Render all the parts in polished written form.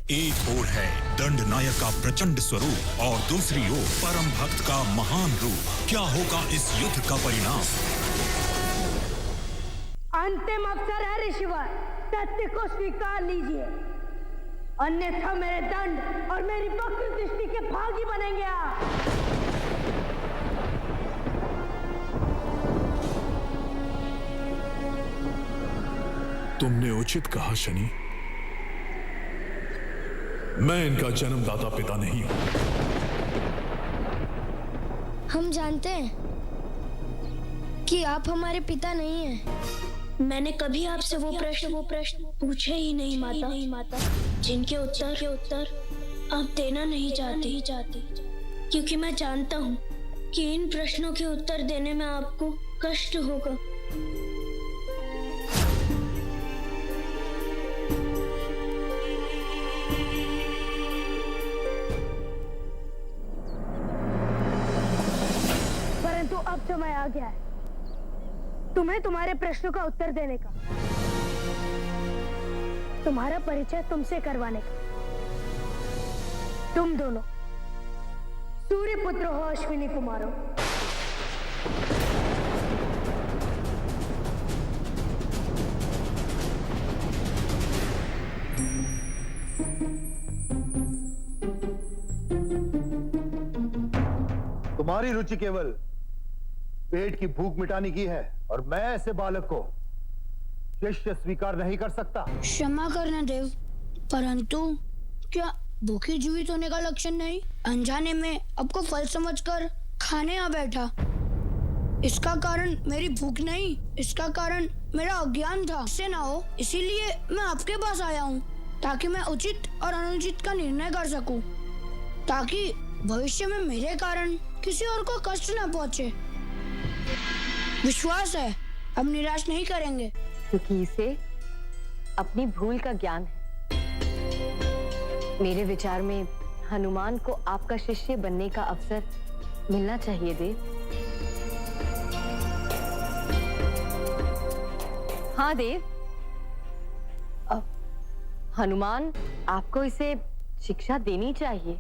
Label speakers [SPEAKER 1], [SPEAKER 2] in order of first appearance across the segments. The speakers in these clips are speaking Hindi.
[SPEAKER 1] एक ओर है दंड नायक का प्रचंड स्वरूप और दूसरी ओर परम भक्त का महान रूप। क्या होगा इस युद्ध का परिणाम?
[SPEAKER 2] अंतिम अवसर है ऋषिवर, सत्य को स्वीकार लीजिए, अन्यथा मेरे दंड और मेरी वक्र दृष्टि के भागी बनेंगे आप।
[SPEAKER 3] तुमने उचित कहा शनि। मैं इनका जन्मदाता पिता नहीं हूं।
[SPEAKER 4] हम जानते हैं कि आप हमारे पिता नहीं हैं। मैंने कभी आपसे वो प्रश्न पूछे ही नहीं माता, जिनके उत्तर आप देना नहीं चाहते, क्योंकि मैं जानता हूँ कि इन प्रश्नों के उत्तर देने में आपको कष्ट होगा।
[SPEAKER 2] परंतु अब समय आ गया है तुम्हें तुम्हारे प्रश्नों का उत्तर देने का, तुम्हारा परिचय तुमसे करवाने का। तुम दोनों सूर्य पुत्र हो, अश्विनी कुमारों।
[SPEAKER 5] तुम्हारी रुचि केवल पेट की भूख मिटाने की है और मैं ऐसे बालक को शिष्य स्वीकार नहीं कर सकता।
[SPEAKER 4] क्षमा करना देव, परंतु क्या भूखी जीवित होने का लक्षण नहीं? अनजाने में आपको फल समझकर खाने आ बैठा। इसका कारण मेरी भूख नहीं, इसका कारण मेरा अज्ञान था। इससे ना हो इसीलिए मैं आपके पास आया हूँ, ताकि मैं उचित और अनुचित का निर्णय कर सकूं, ताकि भविष्य में मेरे कारण किसी और को कष्ट न पहुंचे। विश्वास है अब निराश नहीं करेंगे,
[SPEAKER 6] क्योंकि इसे अपनी भूल का ज्ञान है। मेरे विचार में हनुमान को आपका शिष्य बनने का अवसर मिलना चाहिए देव। हाँ देव, हनुमान आपको इसे शिक्षा देनी चाहिए।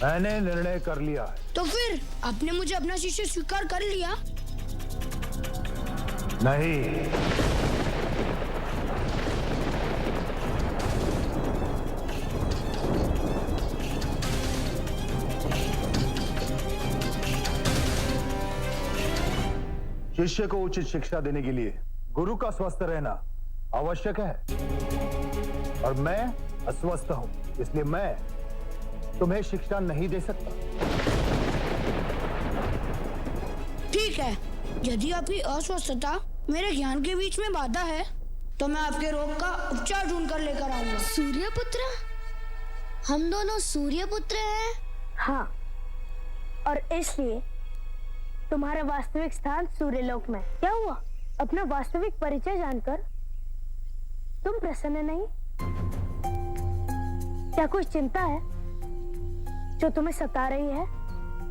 [SPEAKER 5] मैंने निर्णय कर लिया है।
[SPEAKER 4] तो फिर आपने मुझे अपना शिष्य स्वीकार कर लिया?
[SPEAKER 5] नहीं, शिष्य को उचित शिक्षा देने के लिए गुरु का स्वस्थ रहना आवश्यक है और मैं अस्वस्थ हूं, इसलिए मैं तुम्हें शिक्षा नहीं दे सकता।
[SPEAKER 4] ठीक है, यदि आपकी अस्वस्थता मेरे ज्ञान के बीच में बाधा है, तो मैं आपके रोग का उपचार ढूंढ कर लेकर आऊंगा।
[SPEAKER 7] सूर्यपुत्र, हम दोनों सूर्यपुत्र हैं।
[SPEAKER 2] हाँ, और इसलिए तुम्हारा वास्तविक स्थान सूर्यलोक में। क्या हुआ? अपना वास्तविक परिचय जानकर तुम प्रसन्न नहीं? क्या कोई चिंता है जो तुम्हें सता रही है?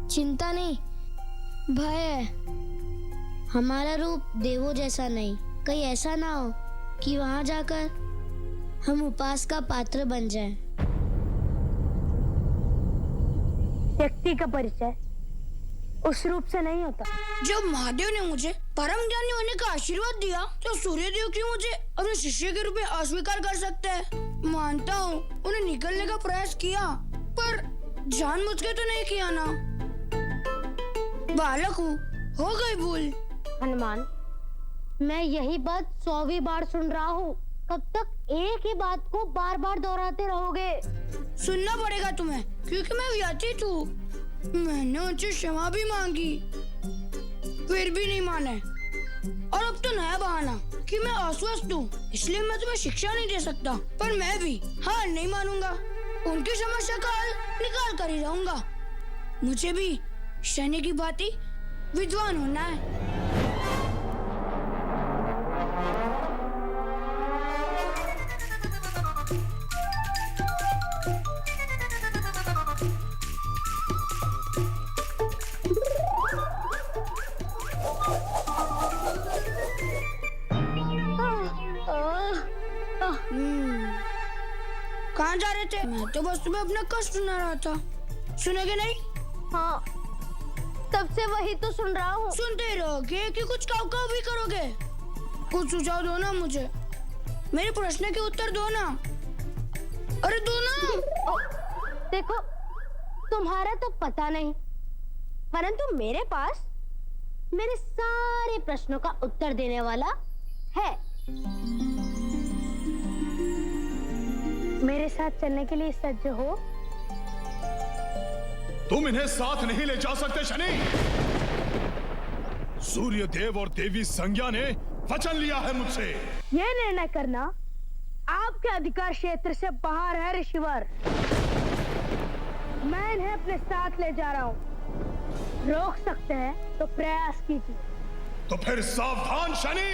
[SPEAKER 7] चिंता नहीं, भय है। हमारा रूप देवों जैसा नहीं, कहीं ऐसा ना हो कि वहां जाकर हम उपास का पात्र बन जाएं।
[SPEAKER 2] व्यक्ति का परिचय उस रूप से नहीं होता।
[SPEAKER 4] जब महादेव ने मुझे परम ज्ञानी होने का आशीर्वाद दिया, तो सूर्यदेव क्यों मुझे अपने शिष्य के रूप में अस्वीकार कर सकते हैं? मानता हूँ उन्हें निकलने का प्रयास किया, पर जानबूझ के तो नहीं किया ना। बालक हूँ, हो गई भूल।
[SPEAKER 7] हनुमान, मैं यही बात 100वीं बार सुन रहा हूँ। कब तक एक ही बात को बार बार दोहराते रहोगे?
[SPEAKER 4] सुनना पड़ेगा तुम्हें, क्योंकि मैं व्यतीत हूँ। मैंने उनसे क्षमा भी मांगी, फिर भी नहीं माने। और अब तो नया बहाना कि मैं अस्वस्थ हूँ, इसलिए मैं तुम्हें शिक्षा नहीं दे सकता। पर मैं भी हार नहीं मानूंगा, उनकी समस्या का हल निकाल कर ही रहूंगा। मुझे भी शनि की भांति विद्वान होना है। मैं तो बस तुम्हें अपना कष्ट सुना रहा था, सुनेगे नहीं?
[SPEAKER 2] हाँ, तब से वही तो सुन रहा हूँ।
[SPEAKER 4] सुनते ही रहोगे कि कुछ काव भी करोगे? कुछ सुझाव दो ना मुझे, मेरे प्रश्न के उत्तर दो ना। अरे दो ना।
[SPEAKER 2] देखो, तुम्हारा तो पता नहीं, परंतु मेरे पास मेरे सारे प्रश्नों का उत्तर देने वाला है। मेरे साथ चलने के लिए सज्ज हो?
[SPEAKER 3] तुम इन्हें साथ नहीं ले जा सकते शनि। सूर्य देव और देवी संज्ञा ने वचन लिया है मुझसे।
[SPEAKER 2] यह निर्णय करना आपके अधिकार क्षेत्र से बाहर है ऋषिवर। मैं इन्हें अपने साथ ले जा रहा हूँ। रोक सकते हैं तो प्रयास कीजिए।
[SPEAKER 3] तो फिर सावधान शनि।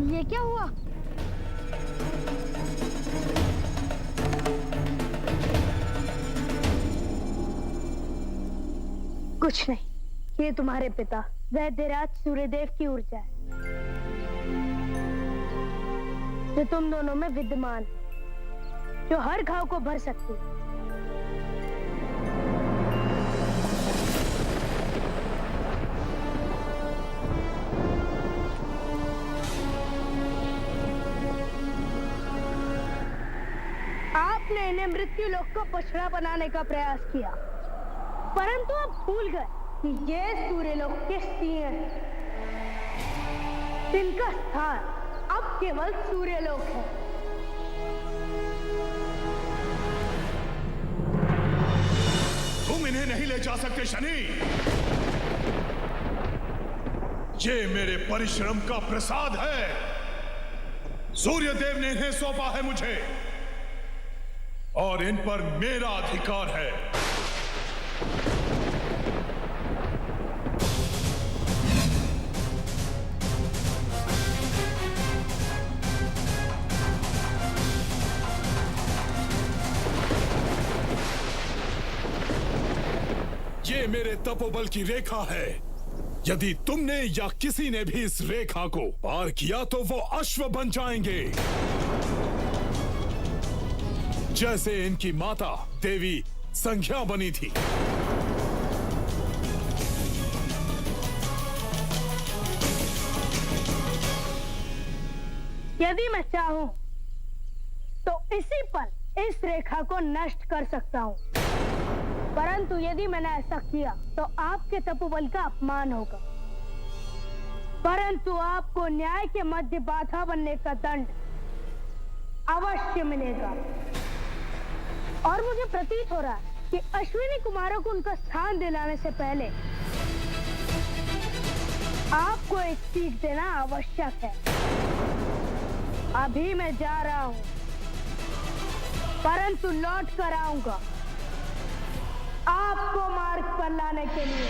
[SPEAKER 2] ये क्या हुआ? कुछ नहीं, ये तुम्हारे पिता वैद्यराज सूर्यदेव की ऊर्जा है जो तुम दोनों में विद्यमान है, जो हर घाव को भर सकती है। आपने इन्हें मृत्यु लोक को पछड़ा बनाने का प्रयास किया, परंतु आप भूल गए कि ये सूर्यलोक के सिंह हैं, जिनका स्थान अब केवल सूर्यलोक है।
[SPEAKER 3] तुम इन्हें नहीं ले जा सकते शनि। ये मेरे परिश्रम का प्रसाद है। सूर्यदेव ने इन्हें सौंपा है मुझे और इन पर मेरा अधिकार है। ये मेरे तपोबल की रेखा है। यदि तुमने या किसी ने भी इस रेखा को पार किया तो वो अश्व बन जाएंगे, जैसे इनकी माता देवी संज्ञा बनी थी।
[SPEAKER 2] यदि मैं चाहूं तो इसी पल इस रेखा को नष्ट कर सकता हूं, परंतु यदि मैंने ऐसा किया तो आपके तपोबल का अपमान होगा। परंतु आपको न्याय के मध्य बाधा बनने का दंड अवश्य मिलेगा। और मुझे प्रतीत हो रहा है कि अश्विनी कुमारों को उनका स्थान दिलाने से पहले आपको एक सीख देना आवश्यक है। अभी मैं जा रहा हूं, परंतु लौट कर आऊंगा आपको मार्ग पर लाने के लिए।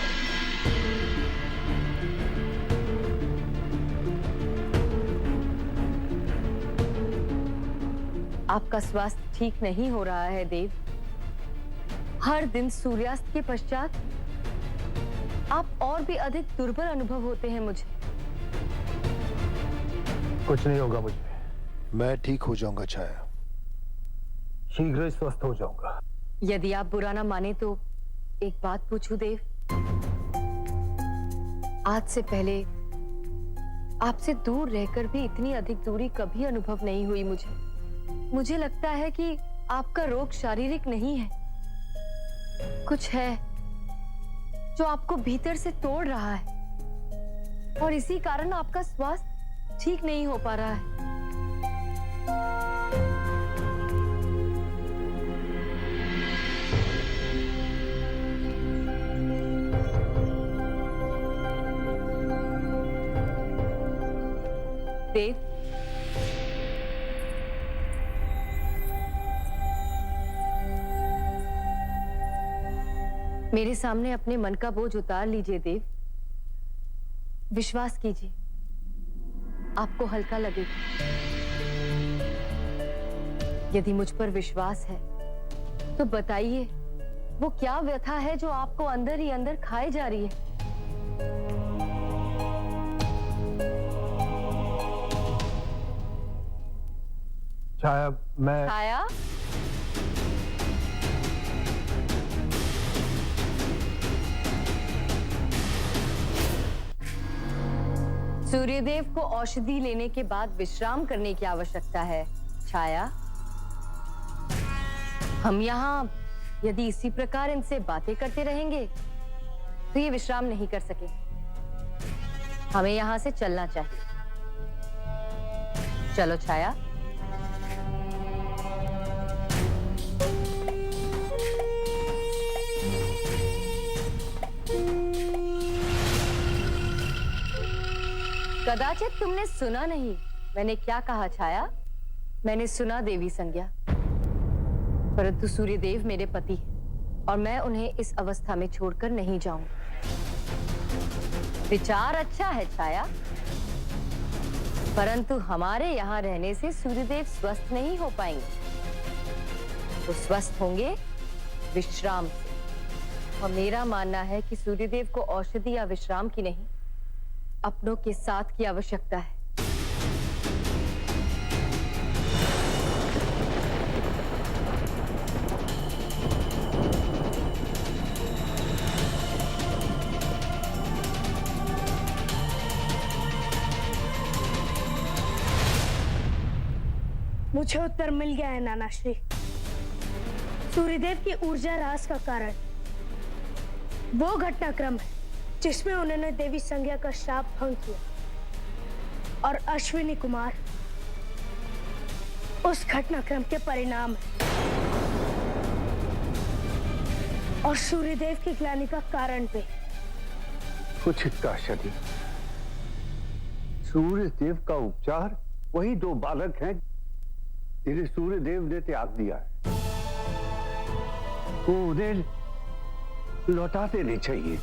[SPEAKER 6] आपका स्वास्थ्य ठीक नहीं हो रहा है देव। हर दिन सूर्यास्त के पश्चात आप और भी अधिक दुर्बल अनुभव होते हैं मुझे।
[SPEAKER 5] कुछ नहीं होगा मुझे, मैं ठीक हो जाऊंगा छाया, शीघ्र ही स्वस्थ हो जाऊंगा।
[SPEAKER 6] यदि आप बुरा ना माने तो एक बात पूछूं देव। आज से पहले आपसे दूर रहकर भी इतनी अधिक दूरी कभी अनुभव नहीं हुई मुझे। मुझे लगता है कि आपका रोग शारीरिक नहीं है, कुछ है जो आपको भीतर से तोड़ रहा है और इसी कारण आपका स्वास्थ्य ठीक नहीं हो पा रहा है। देव, मेरे सामने अपने मन का बोझ उतार लीजिए देव। विश्वास कीजिए, आपको हल्का लगेगा। यदि मुझ पर विश्वास है तो बताइए, वो क्या व्यथा है जो आपको अंदर ही अंदर खाए जा रही है?
[SPEAKER 5] छाया, मैं
[SPEAKER 6] छाया, सूर्यदेव को औषधि लेने के बाद विश्राम करने की आवश्यकता है। छाया, हम यहाँ यदि इसी प्रकार इनसे बातें करते रहेंगे तो ये विश्राम नहीं कर सके। हमें यहाँ से चलना चाहिए। चलो छाया। कदाचित तुमने सुना नहीं मैंने क्या कहा छाया। मैंने सुना देवी संज्ञा, परंतु सूर्यदेव मेरे पति हैं और मैं उन्हें इस अवस्था में छोड़कर नहीं जाऊंगी। विचार अच्छा है छाया, परंतु हमारे यहाँ रहने से सूर्यदेव स्वस्थ नहीं हो पाएंगे। वो स्वस्थ होंगे विश्राम से, और मेरा मानना है कि सूर्यदेव को औषधि या विश्राम की नहीं, अपनों के साथ की आवश्यकता है।
[SPEAKER 2] मुझे उत्तर मिल गया है नानाश्री। सूर्यदेव की ऊर्जा ह्रास का कारण वो घटनाक्रम है जिसमें उन्होंने देवी संज्ञा का श्राप भंग किया, और अश्विनी कुमार उस घटनाक्रम के परिणाम है और सूर्यदेव की ग्लानि का कारण भी।
[SPEAKER 8] उचित कहा शनि। सूर्यदेव का उपचार वही दो बालक हैं जिन्हें सूर्यदेव ने त्याग दिया है। वो उन्हें लौटा देने चाहिए।